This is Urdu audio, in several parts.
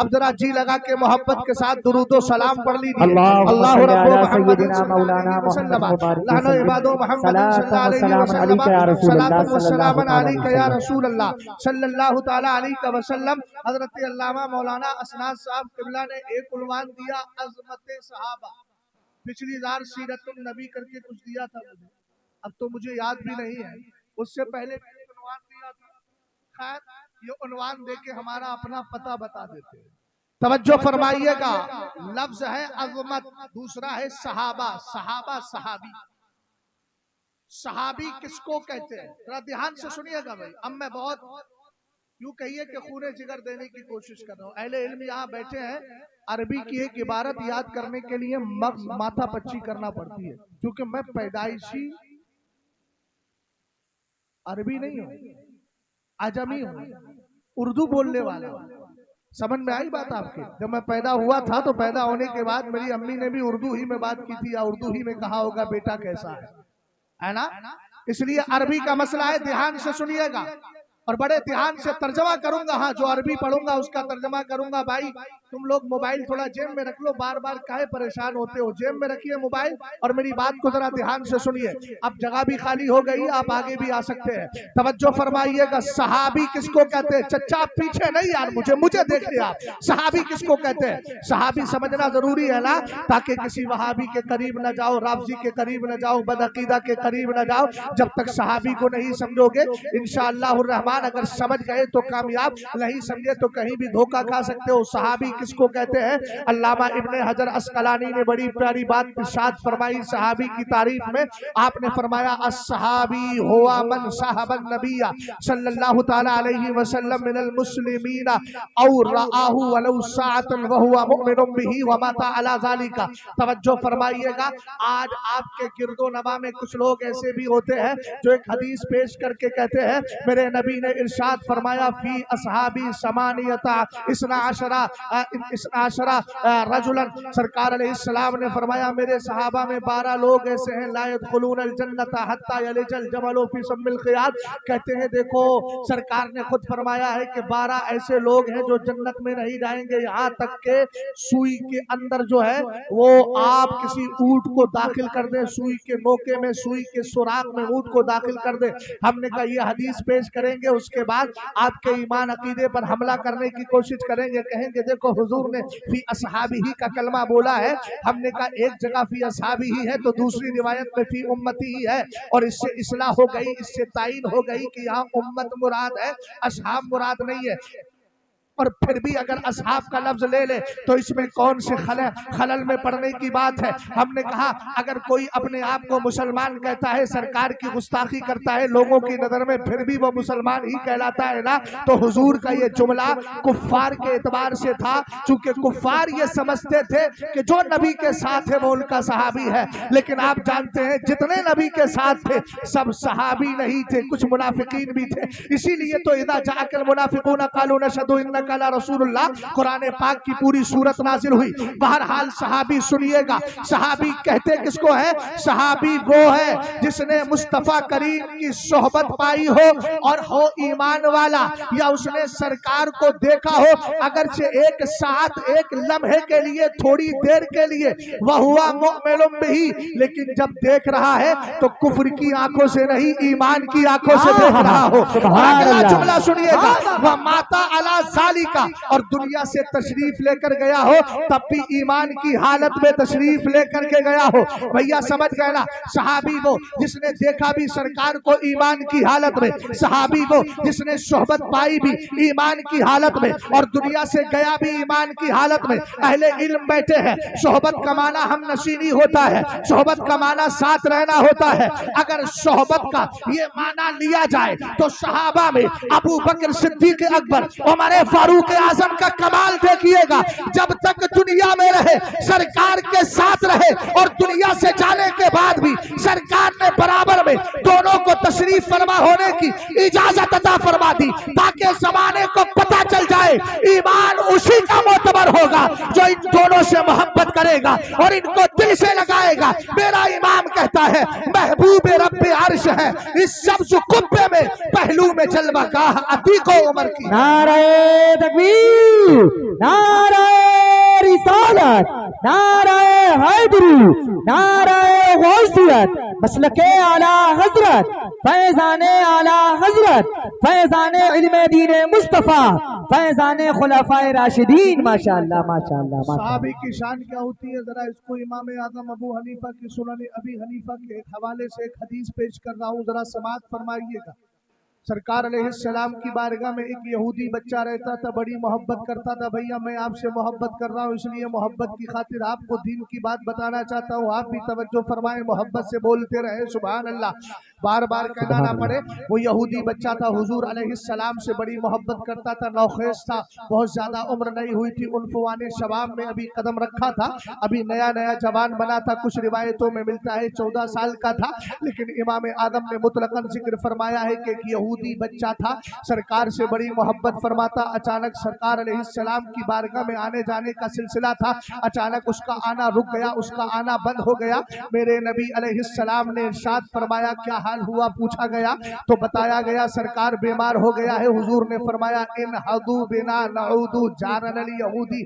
اب ذرا جی لگا کے محبت کے ساتھ درود و سلام پڑھ لیجیے. اللہ رب محمد سیدنا مولانا محمد مبارک لہنا عباد محمد صلی اللہ علیہ وسلم صلاۃ والسلام علیک یا رسول اللہ صلی اللہ تعالی علیہ وسلم. حضرت علامہ مولانا اسناد صاحب قبلہ نے ایک عنوان دیا عظمت صحابہ. پچھلی بار سیرت النبی کر کے کچھ دیا تھا مجھے, اب تو مجھے یاد بھی نہیں ہے, اس سے پہلے میں نے عنوان دیا تھا. خیر یہ عنوان دے کے ہمارا اپنا پتہ بتا دیتے ہیں. توجہ فرمائیے گا, لفظ ہے عظمت, دوسرا ہے صحابہ. صحابہ صحابی, صحابی کس کو کہتے ہیں؟ ذرا دھیان سے سنیے گا بھائی. اب میں بہت یوں کہیے کہ خون جگر دینے کی کوشش کر رہا ہوں. اہل علم یہاں بیٹھے ہیں, عربی کی ایک عبارت یاد کرنے کے لیے مغز ماتھا پچی کرنا پڑتی ہے, کیونکہ میں پیدائشی عربی نہیں ہوں, عجمی ہوں, اردو بولنے والا ہوں. سمجھ میں آئی بات آپ کے؟ جب میں پیدا ہوا تھا تو پیدا ہونے کے بعد میری امی نے بھی اردو ہی میں بات کی تھی, یا اردو ہی میں کہا ہوگا بیٹا کیسا ہے نا. اس لیے عربی کا مسئلہ ہے, دھیان سے سنیے گا اور بڑے دھیان سے ترجمہ کروں گا. ہاں جو عربی پڑھوں گا اس کا ترجمہ کروں گا. بھائی تم لوگ موبائل تھوڑا جیب میں رکھ لو, بار بار کاہے پریشان ہوتے ہو؟ جیب میں رکھیے موبائل اور میری بات کو ذرا دھیان سے سنیے. اب جگہ بھی خالی ہو گئی, آپ آگے بھی آ سکتے ہیں. توجہ فرمائیے گا, صحابی کس کو کہتے ہیں؟ چچا آپ پیچھے نہیں یار, مجھے دیکھیں آپ. صحابی کس کو کہتے ہیں؟ صحابی سمجھنا ضروری ہے نا, تاکہ کسی وہابی کے قریب نہ جاؤ, رافضی کے قریب نہ جاؤ, بدعقیدہ کے قریب نہ جاؤ. جب تک صحابی کو نہیں سمجھو گے انشاءاللہ الرحمن, اگر سمجھ گئے تو کامیاب, نہیں سمجھے تو کہیں بھی دھوکہ کھا سکتے ہو. صحابی کس کو کہتے ہیں؟ علامہ ابن حجر عسقلانی نے بڑی پیاری بات ارشاد فرمائی صحابی کی تعریف میں. آپ نے فرمایا الصحابی ہوا من صاحب النبی صلی اللہ تعالی علیہ وسلم من المسلمین او رآہ ولو ساعتا وہو مؤمن بہ ومات علی ذالک. توجہ فرمائیے گا, آج آپ کے گرد و نواح میں کچھ لوگ ایسے بھی ہوتے ہیں جو ایک حدیث پیش کر کے کہتے ہیں میرے نبی نے ارشاد فرمایا فی اصحابی ثمانیتا اثنا عشرہ رجلا. سرکار علیہ السلام نے فرمایا میرے صحابہ میں 12 لوگ ایسے ہیں لا يدخلون الجنت حتی یلج الجمل فی سم الخیاط. کہتے ہیں دیکھو سرکار نے خود فرمایا ہے کہ 12 ایسے لوگ ہیں جو جنت میں نہیں جائیں گے یہاں تک کہ سوئی کے اندر جو ہے وہ آپ کسی اونٹ کو داخل کر دیں, سوئی کے نوکے میں, سوئی کے سوراخ میں اونٹ کو داخل کر دیں. ہم نے کہا یہ حدیث پیش کریں گے, اس کے بعد آپ کے ایمان عقیدے پر حملہ کرنے کی کوشش کریں گے, کہیں گے دیکھو حضور نے فی اصحابہ کا کلمہ بولا ہے. ہم نے کہا ایک جگہ فی اصحابہ ہے تو دوسری روایت میں فی امتی ہی ہے, اور اس سے اصلاح ہو گئی, اس سے تعین ہو گئی کہ یہاں امت مراد ہے, اصحاب مراد نہیں ہے. اور پھر بھی اگر اصحاب کا لفظ لے لے تو اس میں کون سے خلل میں پڑنے کی بات ہے؟ ہم نے کہا اگر کوئی اپنے آپ کو مسلمان کہتا ہے, سرکار کی گستاخی کرتا ہے لوگوں کی نظر میں, پھر بھی وہ مسلمان ہی کہلاتا ہے نا. تو حضور کا یہ جملہ کفار کے اعتبار سے تھا, چونکہ کفار یہ سمجھتے تھے کہ جو نبی کے ساتھ ہے وہ ان کا صحابی ہے. لیکن آپ جانتے ہیں جتنے نبی کے ساتھ تھے سب صحابی نہیں تھے, کچھ منافقین بھی تھے. اسی لیے تو اذا جاءک المنافقون قالوا نشهد انک لرسول اللہ, قرآن پاک کی پوری صورت نازل ہوئی. بہرحال صحابی سنیے گا, صحابی کہتے کس کو ہے؟ صحابی وہ ہے جس نے مصطفیٰ کریم کی صحبت پائی ہو اور ہو ایمان والا, یا اس نے سرکار کو دیکھا ہو اگرچہ ایک ساتھ ایک لمحے کے لیے, تھوڑی دیر کے لیے, وہوا مؤمن بہ, لیکن جب دیکھ رہا ہے تو کفر کی آنکھوں سے نہیں ایمان کی آنکھوں سے دیکھ رہا ہو. اگلا جملہ سنیے گا ومات علی ذالک, اور دنیا سے تشریف لے کر گیا ہو تب بھی ایمان کی حالت میں تشریف لے کر کے گیا ہو. بھیا سمجھ گئے نا, صحابی وہ جس نے دیکھا بھی سرکار کو ایمان کی حالت میں, صحابی وہ جس نے صحبت پائی بھی ایمان کی حالت میں اور دنیا سے گیا بھی ایمان کی حالت میں. اہل علم بیٹھے ہیں, صحبت کا معنی ہم نشینی ہوتا ہے, صحبت کا معنی ساتھ رہنا ہوتا ہے. اگر صحبت کا یہ معنی لیا جائے تو صحابہ میں ابو بکر صدیق اکبر, عمر فاروق اعظم کا کمال دیکھیے گا. جب تک دنیا میں رہے سرکار کے ساتھ رہے, اور دنیا سے جانے کے بعد بھی سرکار نے برابر میں دونوں کو تشریف فرما ہونے کی اجازت عطا فرما دی, تاکہ زمانے کو پتہ چل جائے ایمان اسی کا معتبر ہوگا جو ان دونوں سے محبت کرے گا اور ان کو دل سے لگائے گا۔ میرا امام کہتا ہے محبوب رب عرش ہے اس سبز قبے میں، پہلو میں جلوہ گاہ عتیق و عمر کی۔ نعرہ تکبیر، نعرہ رسالت، نعرہ حیدری، نعرہ غوثیت، مسلک اعلی حضرت، فیضان اعلی حضرت، فیضان علم دین مصطفیٰ، فیضان خلفائے راشدین۔ ماشاءاللہ ماشاءاللہ ماشاءاللہ۔ صحابی کی شان کیا ہوتی ہے، ذرا اس کو امام اعظم ابو حنیفہ کی سنن ابی حنیفہ کے حوالے سے ایک حدیث پیش کر رہا ہوں، ذرا سماعت فرمائیے گا۔ سرکار علیہ السلام کی بارگاہ میں ایک یہودی بچہ رہتا تھا، بڑی محبت کرتا تھا۔ بھیا میں آپ سے محبت کر رہا ہوں، اس لیے محبت کی خاطر آپ کو دین کی بات بتانا چاہتا ہوں، آپ بھی توجہ فرمائیں، محبت سے بولتے رہے، سبحان اللہ، بار بار کہنا نہ پڑے۔ وہ یہودی بچہ تھا، حضور علیہ السلام سے بڑی محبت کرتا تھا، نوخیز تھا، بہت زیادہ عمر نہیں ہوئی تھی، عنفوان شباب میں ابھی قدم رکھا تھا، ابھی نیا نیا جوان بنا تھا، کچھ روایتوں میں ملتا ہے 14 سال کا تھا۔ لیکن امام آدم نے مطلقاً ذکر فرمایا ہے کہ ایک یہودی بچہ تھا، سرکار سے بڑی محبت فرماتا۔ اچانک سرکار علیہ السلام کی بارگاہ میں آنے جانے کا سلسلہ تھا، اچانک اس کا آنا رک گیا، اس کا آنا بند ہو گیا۔ میرے نبی علیہ السلام نے ارشاد فرمایا کیا حال ہوا، پوچھا گیا تو بتایا گیا سرکار بیمار ہو گیا ہے۔ حضور نے فرمایا انہدو بنا نعودو جارن الیہودی،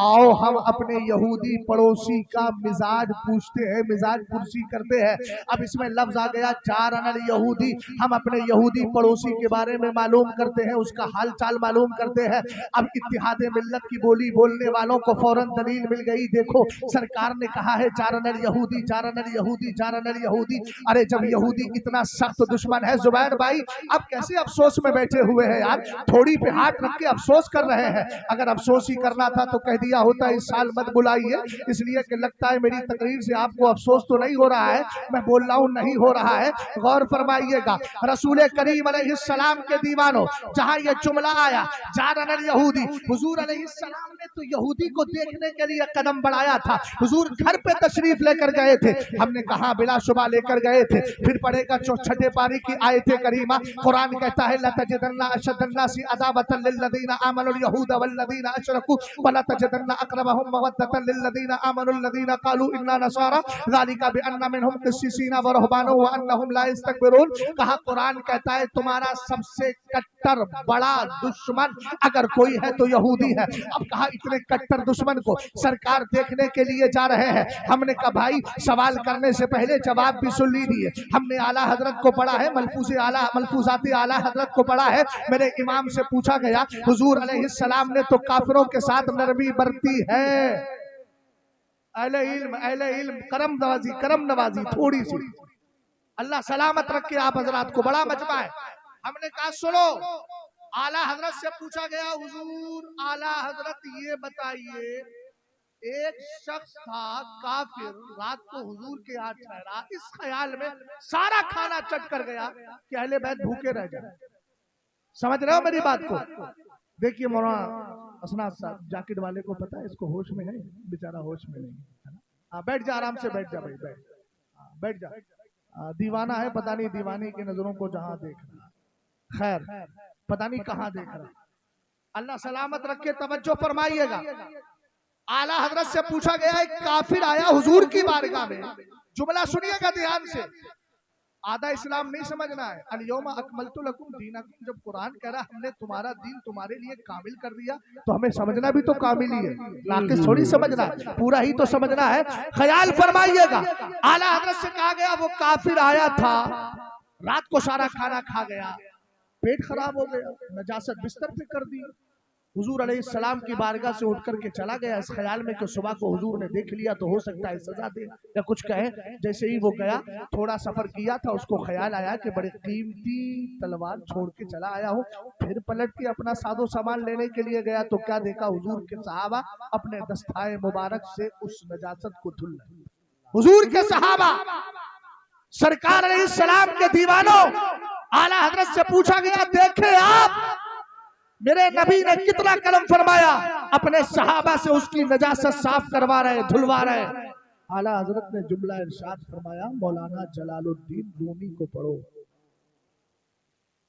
آؤ ہم اپنے یہودی پڑوسی کا مزاج پوچھتے ہیں، مزاج پرسی کرتے ہیں۔ اب اس میں لفظ آ گیا جارن الیہودی، ہم اپنے یہودی پڑوسی کے بارے میں معلوم کرتے ہیں، اس کا حال چال معلوم کرتے ہیں۔ اب اتحاد ملت کی بولی بولنے والوں کو فوراً دلیل مل گئی، دیکھو سرکار نے کہا ہے جارن الیہودی، جارن الیہودی، جارن الیہودی۔ ارے جب یہودی اتنا سخت دشمن ہے زبیر بھائی، اب کیسے افسوس میں بیٹھے ہوئے ہیں یار، تھوڑی پہ ہاتھ رکھ کے افسوس کر رہے ہیں۔ اگر افسوس ہی کرنا تھا تو کہہ دیا ہوتا اس سال مت بلائیے، اس لیے کہ لگتا ہے میری تقریر سے آپ کو افسوس تو نہیں ہو رہا ہے، میں بول رہا ہوں نہیں ہو رہا ہے۔ غور فرمائیے گا، رسول کریم علیہ السلام کے دیوانوں، جہاں یہ جملہ آیا جارن الیہودی، حضور علیہ السلام نے تو یہودی کو دیکھنے کے لیے قدم بڑھایا تھا، حضور گھر پہ تشریف لے کر گئے تھے، ہم نے کہا بلا شبہ لے کر گئے تھے۔ پھر پڑھے گا چھٹے پاری کی آیت کریمہ، قرآن کہتا ہے لَتَجِدَنَّ أَشَدَّ النَّاسِ عَدَاوَةً لِلَّذِينَ آمَنُوا الْيَهُودَ وَالَّذِينَ أَشْرَكُوا وَلَتَجِدَنَّ أَقْرَبَهُمْ مَوَدَّةً لِلَّذِينَ آمَنُوا الَّذِينَ قَالُوا إِنَّا نَصَارَى ذَلِكَ بِأَنَّ مِنْهُمْ قِسِّيسِينَ وَرُهْبَانًا وَأَنَّهُمْ لَا يَسْتَكْبِرُونَ۔ کہا قرآن کہتا ہے تمہارا سب سے کٹر بڑا دشمن اگر کوئی ہے تو یہودی ہے۔ اب کہا اتنے کٹر دشمن کو سرکار دیکھنے کے لیے جا رہے ہیں، ہم نے کہا بھائی سوال کرنے سے پہلے جواب بھی سن لیجیے، ہم نے اعلیٰ حضرت کو پڑھا ہے، ملفوظات اعلیٰ حضرت کو پڑھا ہے۔ میرے امام سے پوچھا گیا حضور علیہ السلام نے تو کافروں کے ساتھ نرمی برتی ہے، اہل علم کرم نوازی تھوڑی سی، اللہ سلامت رکھے آپ حضرات کو، بڑا مجمع ہے۔ ہم نے کہا سنو، اعلیٰ حضرت سے پوچھا گیا حضور اعلیٰ حضرت یہ بتائیے ایک شخص تھا کافر، رات کو حضور کے ہاتھ ٹھہرا، اس خیال میں سارا کھانا چٹ کر گیا کہ اہل بیت بھوکے رہ جائیں۔ سمجھ رہے ہو میری بات کو؟ دیکھیے مولانا اسناد صاحب جاکٹ والے کو پتا ہے اس کو ہوش میں ہے، بیچارہ ہوش میں نہیں ہے۔ بیٹھ جا آرام سے، بیٹھ جا بھائی، بیٹھ جا۔ دیوانہ ہے، پتہ نہیں دیوانی کی نظروں کو جہاں دیکھ رہا، خیر پتہ نہیں کہاں دیکھ رہا، اللہ سلامت رکھے، توجہ فرمائیے گا۔ اعلیٰ حضرت سے پوچھا گیا ایک کافر آیا حضور کی بارگاہ میں، جملہ سنیے گا دھیان سے، آدھا اسلام نہیں سمجھنا ہے، الیوم اکملت لکم دینکم، جب قرآن کہہ رہا ہم نے تمہارا دین تمہارے لیے کامل کر دیا تو ہمیں سمجھنا بھی تو کامل ہی ہے، ناقص تھوڑی سمجھنا ہے، پورا ہی تو سمجھنا ہے۔ خیال فرمائیے گا، اعلیٰ حضرت سے کہا گیا وہ کافر آیا تھا، رات کو سارا کھانا کھا گیا، پیٹ خراب ہو گیا، نجاست بستر پہ کر دی، حضور علیہ السلام کی بارگاہ سے اٹھ کر کے چلا گیا اس خیال میں کہ صبح کو حضور نے دیکھ لیا تو ہو سکتا ہے سزا دے یا کچھ کہے۔ جیسے ہی وہ گیا، تھوڑا سفر کیا تھا، اس کو خیال آیا کہ بڑے قیمتی تلوار چھوڑ کے چلا آیا ہوں، پھر پلٹ کے اپنا ساز و سامان لینے کے لیے گیا تو کیا دیکھا حضور کے صحابہ اپنے دستائے مبارک سے اس نجاست کو دھل رہے۔ حضور کے صحابہ، سرکار علیہ السلام کے دیوانوں، اعلیٰ حضرت سے پوچھا گیا دیکھیں آپ میرے نبی نے کتنا کرم فرمایا، اپنے صحابہ سے اس کی نجاست صاف کروا رہے، دھلوا رہے۔ اعلیٰ حضرت نے جملہ ارشاد فرمایا مولانا جلال الدین رومی کو پڑھو،